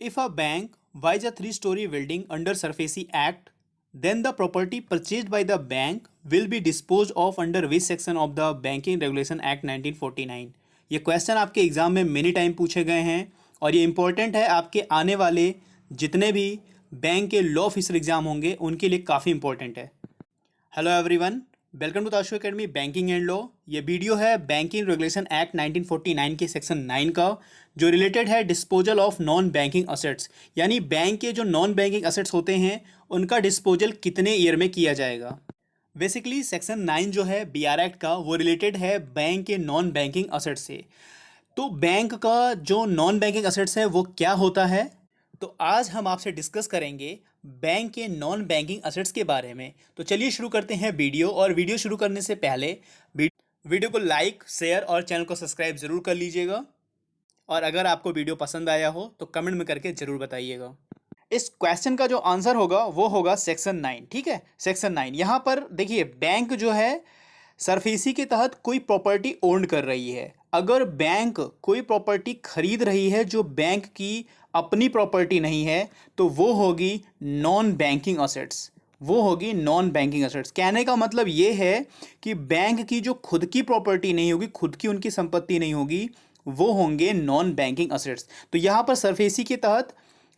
If a bank buys a three-story building under SARFAESI Act, then the property purchased by the bank will be disposed of under which section of the Banking Regulation Act 1949? ये question आपके exam में many time पूछे गए हैं और ये important है आपके आने वाले जितने भी बैंक के लॉ ऑफिसर एग्जाम होंगे उनके लिए काफ़ी इंपॉर्टेंट है। Hello everyone, welcome to Tashu academy banking and law. ये वीडियो है बैंकिंग रेगुलेशन एक्ट 1949 के सेक्शन 9 का, जो रिलेटेड है disposal of non banking assets, यानी बैंक के जो नॉन बैंकिंग असेट्स होते हैं उनका डिस्पोजल कितने ईयर में किया जाएगा। बेसिकली सेक्शन 9 जो है BR एक्ट का वो रिलेटेड है बैंक के नॉन बैंकिंग असेट्स से। तो बैंक का जो नॉन बैंकिंग असेट्स है वो क्या होता है, तो आज हम आपसे डिस्कस करेंगे बैंक के नॉन बैंकिंग असेट्स के बारे में। तो चलिए शुरू करते हैं वीडियो, और वीडियो शुरू करने से पहले वीडियो को लाइक, शेयर और चैनल को सब्सक्राइब जरूर कर लीजिएगा। और अगर आपको वीडियो पसंद आया हो तो कमेंट में करके जरूर बताइएगा। इस क्वेश्चन का जो आंसर होगा वो होगा सेक्शन 9। ठीक है, सेक्शन 9। यहाँ पर देखिए, बैंक जो है सरफेसी के तहत कोई प्रॉपर्टी ओन कर रही है। अगर बैंक कोई प्रॉपर्टी खरीद रही है जो बैंक की अपनी प्रॉपर्टी नहीं है तो वो होगी नॉन बैंकिंग असेट्स, वो होगी नॉन बैंकिंग असेट्स। कहने का मतलब ये है कि बैंक की जो खुद की प्रॉपर्टी नहीं होगी, खुद की उनकी संपत्ति नहीं होगी, वो होंगे नॉन बैंकिंग असेट्स। तो यहाँ पर सरफेसी के तहत,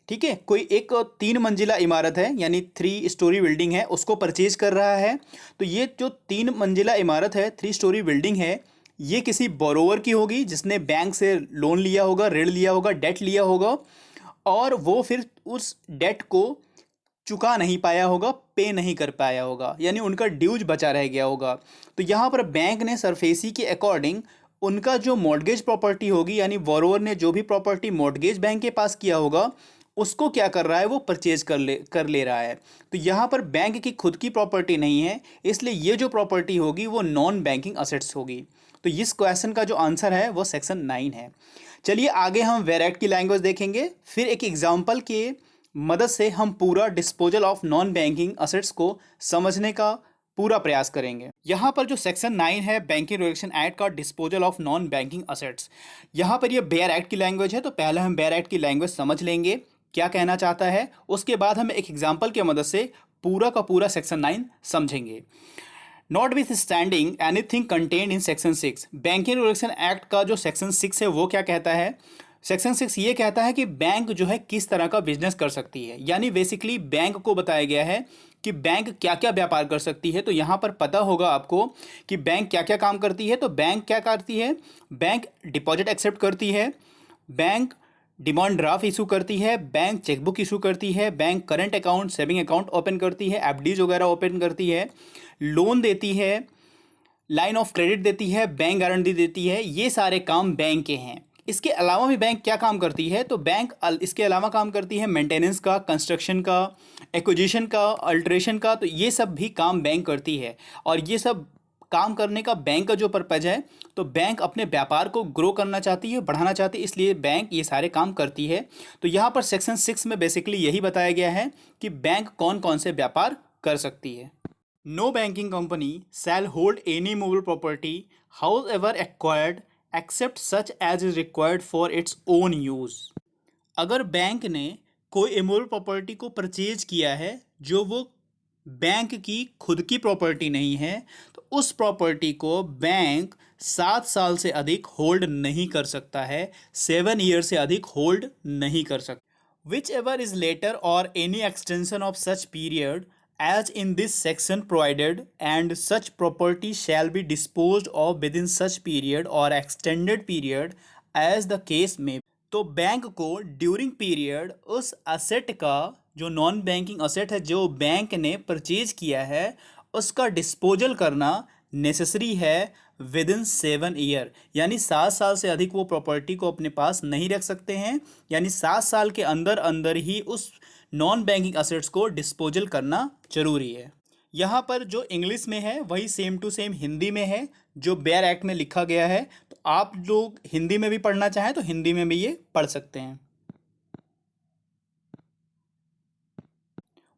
ठीक है, कोई एक 3 मंजिला इमारत है यानी 3 स्टोरी बिल्डिंग है, उसको परचेज कर रहा है। तो ये जो 3 मंजिला इमारत है, 3 स्टोरी बिल्डिंग है, ये किसी बोरोवर की होगी जिसने बैंक से लोन लिया होगा, ऋण लिया होगा, डेट लिया होगा, और वो फिर उस डेट को चुका नहीं पाया होगा, पे नहीं कर पाया होगा, यानी उनका ड्यूज बचा रह गया होगा। तो यहाँ पर बैंक ने सरफेसी के अकॉर्डिंग उनका जो मॉर्गेज प्रॉपर्टी होगी, यानी बोरोवर ने जो भी प्रॉपर्टी मॉर्गेज बैंक के पास किया होगा उसको क्या कर रहा है, वो परचेज कर ले रहा है। तो यहाँ पर बैंक की खुद की प्रॉपर्टी नहीं है, इसलिए ये जो प्रॉपर्टी होगी वो नॉन बैंकिंग असेट्स होगी। तो इस क्वेश्चन का जो आंसर है वो सेक्शन 9 है। चलिए आगे हम वेर एक्ट की लैंग्वेज देखेंगे, फिर एक एग्जाम्पल के मदद से हम पूरा disposal of non banking assets को समझने का पूरा प्रयास करेंगे। यहाँ पर जो सेक्शन 9 है बैंकिंग रेगुलेशन एक्ट का, disposal of non banking assets, यहाँ पर ये बेयर एक्ट की लैंग्वेज है। तो पहले हम बेयर एक्ट की लैंग्वेज समझ लेंगे क्या कहना चाहता है, उसके बाद हम एक एग्जाम्पल की मदद से पूरा का पूरा सेक्शन 9 समझेंगे। Not with standing anything contained in section 6, banking regulation act का जो सेक्शन 6 है वो क्या कहता है। सेक्शन 6 ये कहता है कि बैंक जो है किस तरह का बिजनेस कर सकती है, यानी बेसिकली बैंक को बताया गया है कि बैंक क्या क्या व्यापार कर सकती है। तो यहाँ पर पता होगा आपको कि बैंक क्या क्या काम करती है। तो बैंक क्या करती है, बैंक डिपॉजिट एक्सेप्ट करती है, बैंक डिमांड ड्राफ्ट इशू करती है, बैंक चेकबुक इशू करती है, bank current account, saving account open करती है, एफडीज वगैरह ओपन करती है, लोन देती है, लाइन ऑफ क्रेडिट देती है, बैंक गारंटी देती है। ये सारे काम बैंक के हैं। इसके अलावा भी बैंक क्या काम करती है, तो बैंक इसके अलावा काम करती है मेंटेनेंस का, कंस्ट्रक्शन का, एक्विजिशन का, अल्ट्रेशन का। तो ये सब भी काम बैंक करती है, और ये सब काम करने का बैंक का जो पर्पज है, तो बैंक अपने व्यापार को ग्रो करना चाहती है, बढ़ाना चाहती है, इसलिए बैंक ये सारे काम करती है। तो यहाँ पर सेक्शन 6 में बेसिकली यही बताया गया है कि बैंक कौन कौन से व्यापार कर सकती है। No banking company shall hold any movable property however acquired except such as is required for its own use. अगर बैंक ने कोई इमूवेबल प्रॉपर्टी को परचेज किया है जो वो बैंक की खुद की प्रॉपर्टी नहीं है, तो उस प्रॉपर्टी को बैंक 7 साल से अधिक होल्ड नहीं कर सकता है, 7 ईयर से अधिक होल्ड नहीं कर सकता। विच एवर इज लेटर और any extension of such period as in this section provided, and such property shall be disposed of within such period or extended period as the case may be। तो bank को during period उस asset का, जो non banking asset है जो bank ने purchase किया है, उसका डिस्पोजल करना नेसेसरी है विद इन 7 ईयर, यानी 7 साल से अधिक वो प्रॉपर्टी को अपने पास नहीं रख सकते हैं, यानी 7 साल के अंदर अंदर ही उस नॉन बैंकिंग असेट्स को डिस्पोजल करना जरूरी है। यहाँ पर जो इंग्लिश में है वही सेम टू सेम हिंदी में है जो बेयर एक्ट में लिखा गया है। तो आप लोग हिंदी में भी पढ़ना चाहें तो हिंदी में भी ये पढ़ सकते हैं।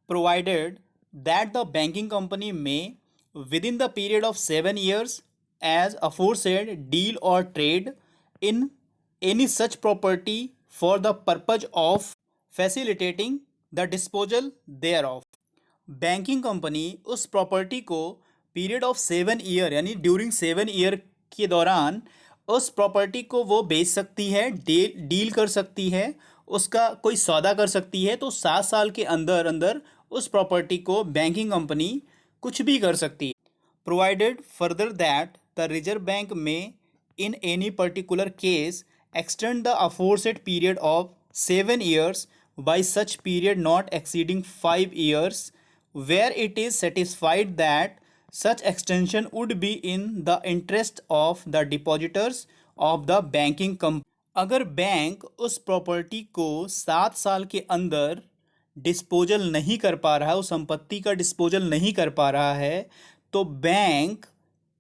Provided that the banking company में within the period of 7 years as aforesaid deal और trade in any such property for the purpose of facilitating the disposal thereof. Banking company उस प्रॉपर्टी को period of 7 year यानी during 7 year के दौरान उस property को वो बेच सकती है, डील कर सकती है, उसका कोई सौदा कर सकती है। तो 7 साल के अंदर अंदर उस प्रॉपर्टी को बैंकिंग कंपनी कुछ भी कर सकती है। Provided further that the reserve bank में in any particular case extend the aforesaid period of 7 years by such period not exceeding 5 years where it is satisfied that such extension would be in the interest of the depositors of the banking company। अगर bank उस property को 7 साल के अंदर disposal नहीं कर पा रहा है, उस संपत्ति का डिस्पोजल नहीं कर पा रहा है, तो बैंक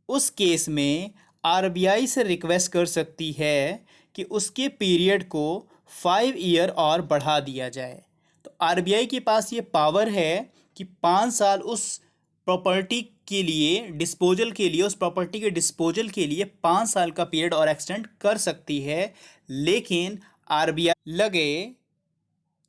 उस केस में आरबीआई से रिक्वेस्ट कर सकती है कि उसके पीरियड को 5 ईयर और बढ़ा दिया जाए। तो आरबीआई के पास ये पावर है कि 5 साल उस प्रॉपर्टी के लिए डिस्पोजल के लिए, उस प्रॉपर्टी के डिस्पोजल के लिए 5 साल का पीरियड और एक्सटेंड कर सकती है। लेकिन आरबीआई लगे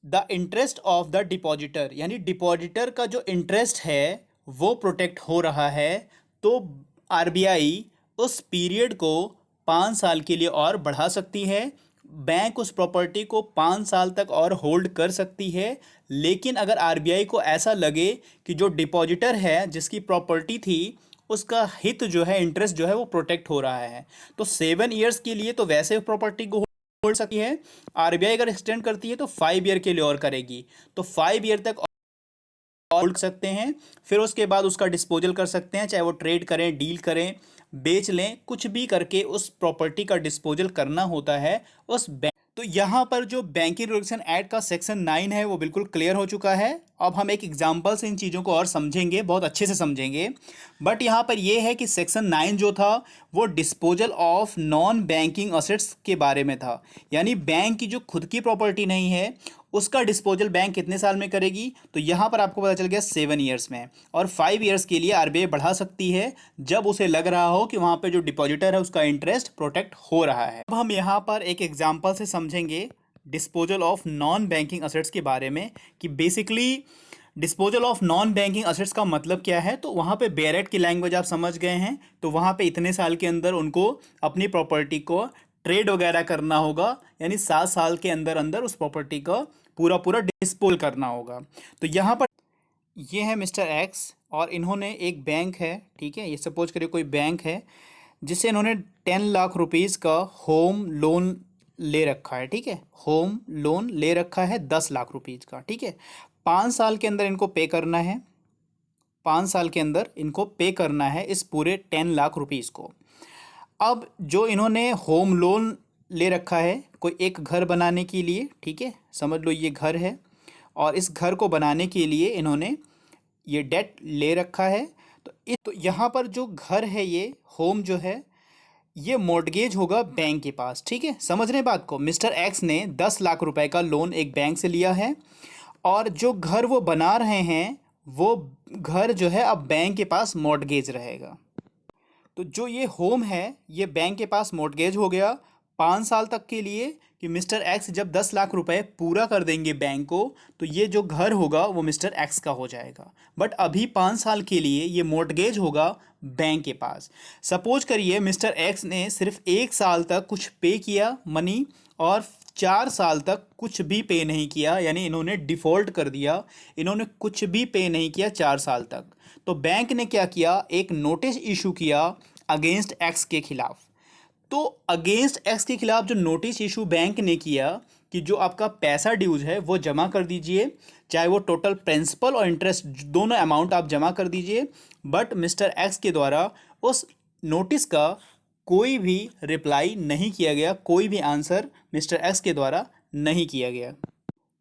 the interest of the depositor, यानी डिपॉजिटर का जो इंटरेस्ट है वो प्रोटेक्ट हो रहा है, तो आरबीआई उस पीरियड को 5 साल के लिए और बढ़ा सकती है। बैंक उस प्रॉपर्टी को 5 साल तक और होल्ड कर सकती है। लेकिन अगर आरबीआई को ऐसा लगे कि जो डिपॉजिटर है, जिसकी प्रॉपर्टी थी, उसका हित जो है, इंटरेस्ट जो है वो प्रोटेक्ट हो रहा है, तो 7 ईयर्स के लिए तो वैसे प्रॉपर्टी को होल्ड सकती है। आरबीआई अगर एक्सटेंड करती है तो 5 ईयर के लिए और करेगी, तो 5 ईयर तक होल्ड सकते हैं। फिर उसके बाद उसका डिस्पोजल कर सकते हैं, चाहे वो ट्रेड करें, डील करें, बेच लें, कुछ भी करके उस प्रॉपर्टी का डिस्पोजल करना होता है उस बैंक। तो यहाँ पर जो बैंकिंग रेगुलेशन एक्ट का सेक्शन 9 है वो बिल्कुल क्लियर हो चुका है। अब हम एक एग्जांपल से इन चीज़ों को और समझेंगे, बहुत अच्छे से समझेंगे। बट यहाँ पर ये है कि सेक्शन 9 जो था वो disposal of non banking assets के बारे में था, यानी बैंक की जो खुद की प्रॉपर्टी नहीं है उसका डिस्पोजल बैंक कितने साल में करेगी। तो यहाँ पर आपको पता चल गया 7 ईयर्स में, और 5 ईयर्स के लिए आरबीआई बढ़ा सकती है जब उसे लग रहा हो कि वहाँ पे जो डिपॉजिटर है उसका इंटरेस्ट प्रोटेक्ट हो रहा है। अब हम यहाँ पर एक एग्जाम्पल से समझेंगे disposal of non banking assets के बारे में, कि basically disposal of non banking assets का मतलब क्या है। तो वहाँ पे बेरेट की लैंग्वेज आप समझ गए हैं, तो वहाँ पे इतने साल के अंदर उनको अपनी प्रॉपर्टी को ट्रेड वगैरह करना होगा, यानी 7 साल के अंदर अंदर उस प्रॉपर्टी का पूरा पूरा डिस्पोज करना होगा। तो यहाँ पर ये है मिस्टर एक्स और इन्होंने एक बैंक है, ठीक है, ये सपोज करिए कोई बैंक है जिससे इन्होंने 10 लाख रुपीज़ का होम लोन ले रखा है, ठीक है, होम लोन ले रखा है 10 लाख रुपीज़ का, ठीक है। 5 साल के अंदर इनको पे करना है, 5 साल के अंदर इनको पे करना है इस पूरे 10 लाख रुपीज़ को। अब जो इन्होंने होम लोन ले रखा है कोई एक घर बनाने के लिए, ठीक है, समझ लो ये घर है, और इस घर को बनाने के लिए इन्होंने ये डेट ले रखा है। तो यहाँ पर जो घर है, ये होम जो है, ये मॉर्टगेज होगा बैंक के पास, ठीक है। समझ रहे हैं बात को। मिस्टर एक्स ने 10 लाख रुपए का लोन एक बैंक से लिया है, और जो घर वो बना रहे हैं वो घर जो है अब बैंक के पास मॉर्टगेज रहेगा। तो जो ये होम है ये बैंक के पास मॉर्टगेज हो गया 5 साल तक के लिए, कि मिस्टर एक्स जब 10 लाख रुपए पूरा कर देंगे बैंक को तो ये जो घर होगा वो मिस्टर एक्स का हो जाएगा। बट अभी 5 साल के लिए ये मॉर्टगेज होगा बैंक के पास। सपोज करिए मिस्टर एक्स ने सिर्फ 1 साल तक कुछ पे किया मनी, और 4 साल तक कुछ भी पे नहीं किया, यानी इन्होंने डिफ़ॉल्ट कर दिया, इन्होंने कुछ भी पे नहीं किया 4 साल तक। तो बैंक ने क्या किया, एक नोटिस इशू किया अगेंस्ट एक्स के खिलाफ। तो अगेंस्ट एक्स के खिलाफ जो नोटिस इशू बैंक ने किया कि जो आपका पैसा ड्यूज है वो जमा कर दीजिए, चाहे वो टोटल प्रिंसिपल और इंटरेस्ट दोनों अमाउंट आप जमा कर दीजिए। बट मिस्टर एक्स के द्वारा उस नोटिस का कोई भी रिप्लाई नहीं किया गया, कोई भी आंसर मिस्टर एक्स के द्वारा नहीं किया गया।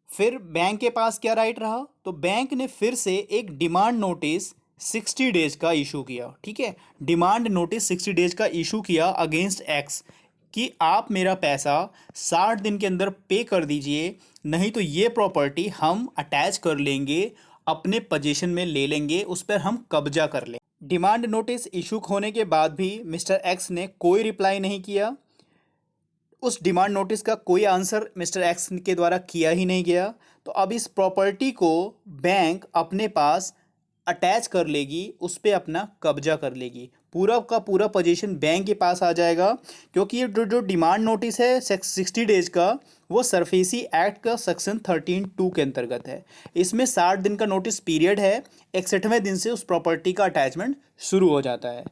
फिर बैंक के पास क्या राइट रहा, तो बैंक ने फिर से एक डिमांड नोटिस 60 डेज का इशू किया, ठीक है, डिमांड नोटिस 60 डेज का इशू किया अगेंस्ट एक्स कि आप मेरा पैसा 60 दिन के अंदर पे कर दीजिए, नहीं तो ये प्रॉपर्टी हम अटैच कर लेंगे, अपने पोजीशन में ले लेंगे, उस पर हम कब्जा कर लें। डिमांड नोटिस इशू होने के बाद भी मिस्टर एक्स ने कोई रिप्लाई नहीं किया, उस डिमांड नोटिस का कोई आंसर मिस्टर एक्स के द्वारा किया ही नहीं गया, तो अब इस प्रॉपर्टी को बैंक अपने पास अटैच कर लेगी, उस पर अपना कब्जा कर लेगी, पूरा का पूरा पोजीशन बैंक के पास आ जाएगा। क्योंकि ये जो जो डिमांड नोटिस है 60 डेज का, वो सरफेसी एक्ट का सेक्शन 13(2) के अंतर्गत है। इसमें 60 दिन का नोटिस पीरियड है, 61वें दिन से उस प्रॉपर्टी का अटैचमेंट शुरू हो जाता है।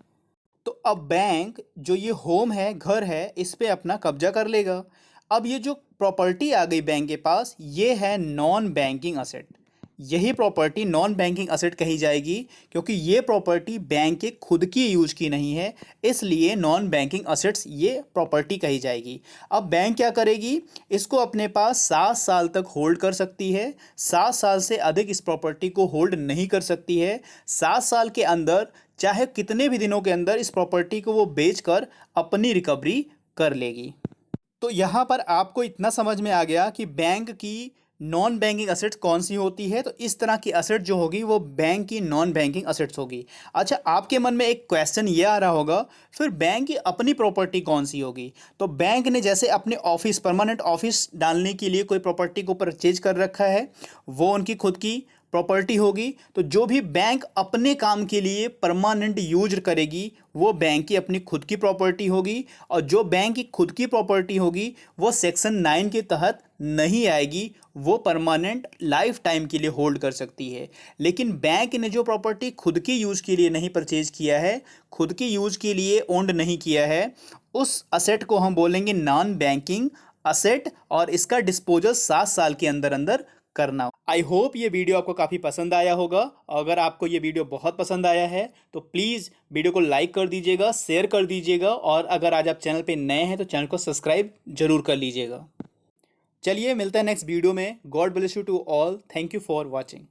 तो अब बैंक जो ये होम है, घर है, इस पे अपना कब्जा कर लेगा। अब ये जो प्रॉपर्टी आ गई बैंक के पास, ये है नॉन बैंकिंग असेट। यही प्रॉपर्टी नॉन बैंकिंग असेट कही जाएगी, क्योंकि ये प्रॉपर्टी बैंक के खुद की यूज की नहीं है, इसलिए नॉन बैंकिंग असेट्स ये प्रॉपर्टी कही जाएगी। अब बैंक क्या करेगी, इसको अपने पास 7 साल तक होल्ड कर सकती है। 7 साल से अधिक इस प्रॉपर्टी को होल्ड नहीं कर सकती है। 7 साल के अंदर, चाहे कितने भी दिनों के अंदर, इस प्रॉपर्टी को वो बेचकर अपनी रिकवरी कर लेगी। तो यहाँ पर आपको इतना समझ में आ गया कि बैंक की नॉन बैंकिंग असेट्स कौन सी होती है। तो इस तरह की असेट जो होगी वो बैंक की नॉन बैंकिंग असेट्स होगी। अच्छा, आपके मन में एक क्वेश्चन ये आ रहा होगा, फिर बैंक की अपनी प्रॉपर्टी कौन सी होगी। तो बैंक ने जैसे अपने ऑफिस, परमानेंट ऑफिस डालने के लिए कोई प्रॉपर्टी को परचेज कर रखा है, वो उनकी खुद की प्रॉपर्टी होगी। तो जो भी बैंक अपने काम के लिए परमानेंट यूज करेगी, वो बैंक की अपनी खुद की प्रॉपर्टी होगी। और जो बैंक की खुद की प्रॉपर्टी होगी वो सेक्शन 9 के तहत नहीं आएगी, वो परमानेंट लाइफ टाइम के लिए होल्ड कर सकती है। लेकिन बैंक ने जो प्रॉपर्टी खुद की यूज के लिए नहीं परचेज किया है, खुद की यूज के लिए ओन्ड नहीं किया है, उस असेट को हम बोलेंगे नॉन बैंकिंग असेट, और इसका डिस्पोजल 7 साल के अंदर अंदर करना। आई होप ये वीडियो आपको काफ़ी पसंद आया होगा। अगर आपको ये वीडियो बहुत पसंद आया है तो प्लीज़ वीडियो को लाइक कर दीजिएगा, शेयर कर दीजिएगा, और अगर आज आप चैनल पे नए हैं तो चैनल को सब्सक्राइब जरूर कर लीजिएगा। चलिए मिलता है नेक्स्ट वीडियो में। God bless you to all. Thank you for watching.